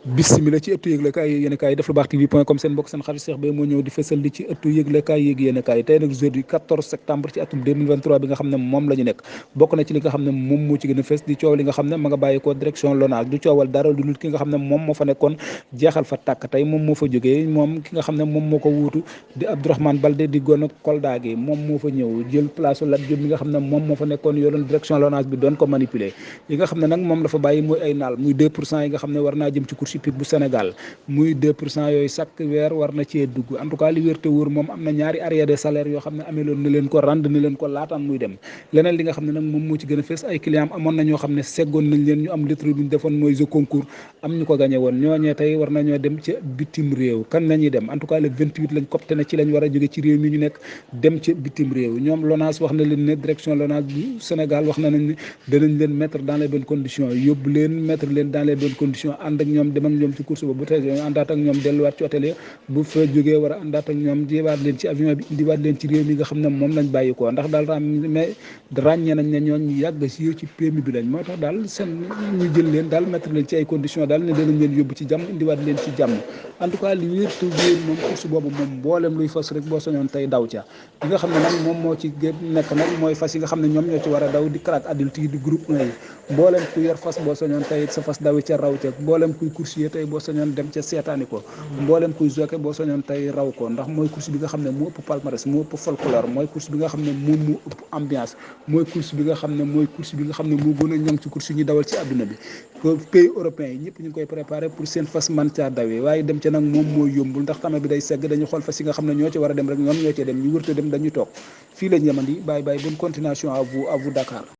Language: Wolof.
bismillah ci ëttu yëglekaay yi yéenekaay yi def lu baax tv.com seen mbokk seen xarit Cheikh Beye moo ñëw di fësal li ci ëttu yëglekaay yéegi yéenekaay yi tey nag jeudi 14 septembre ci atum 2023 bi nga xam ne moom la ñu nekk bokk na ci li nga xam ne moom moo ci gën a fës di coow li nga xam ne ma nga bàyyi ko direction LONASE du coowal dara lu dul ki nga xam ne moom moo fa nekkoon jeexal fa tàkk tey moom moo fa jógee moom ki nga xam ne moom moo ko wuutu di Abdourahmane Baldé di gone Kolda gi moom moo fa ñëw jël place Lat Diop mi nga xam ne moom moo fa nekkoon yoroon direction LONASE bi doon ko manipuler yi nga xam ne nag moom la fa bàyyi mooy ay naal muy 2% yi nga xam ne war naa jëm ci course hippique bu Sénégal muy 2% yooyu chaque weer war na cee dugg en tout cas li wér te wóor moom am na ñaari arriérés de salaire yoo xam ne ameloon na leen ko rend na leen ko laataan muy dem leneen li nga xam ne nag moom moo ci gën a fees ay client amoon na ñoo xam ne seggoon nañ leen ñu am lettre bi ñu defoon mooy jeu concours am ñu ko gagné woon ñooñee tey war nañoo dem ca bitim réew kan lañuy dem en tout cas le 28 lañ copte ne ci lañ war a jóge ci réew mi ñu nekk dem ca bitim réew ñoom LONASE wax na leen ne direction LONASE bu Sénégal wax na nañ ne danañ leen mettre dans les bonnes conditions yóbbu leen mettre leen dans les bonnes conditions ànd ak ñoom dem ak ñoom ci course ba bu tey àndaat ak ñoom delluwaat ci hôtel bu fa jógee war a àndaat ak ñoom jiwaat leen ci avion bi indiwaat leen ci réew mi nga xam ne moom lañ bàyyi ko ndax daal mais ràññee nañ ne ñooñ yàgg si ci PMI bi lañ moo tax daal seen ñu jël leen daal mettre leen ci ay conditions daal ne danañ leen yóbbu ci jàmm indiwaat leen ci jàmm en tout cas li wér te wér moom course boobu moom mboolem luy fas rek boo soñoon tey daw ca li nga xam ne nag moom moo ci nekk nag mooy fas yi nga xam ne ñoom ñoo ci war a daw di crack adulte yi di groupe 1 yi mboolem ku yor fas boo soñoon tey sa fas dawi ca raw ca mboolem kuy coursier tey boo soñoon dem ca seetaani ko mboolem kuy jockey boo soñoon tey raw ko ndax mooy course bi nga xam ne moo ëpp palmarès moo ëpp folklore mooy course bi nga xam ne moom moo ëpp ambiance mooy course bi nga xam ne moo gën a ñoŋ ci course yi ñu dawal ci àdduna bi pays européens yi ñëpp ñu ngi koy préparé pour seen fas man caa dawee waaye dem ca nag moom mooy yombul ndax tame bi day segg dañu xool fas yi nga xam ne ñoo ci war a dem rek ñoom ñoo ci dem ñu wërta dem dañuy toog fii lañ yemandi bàyyi bonne continuation à vous Dakar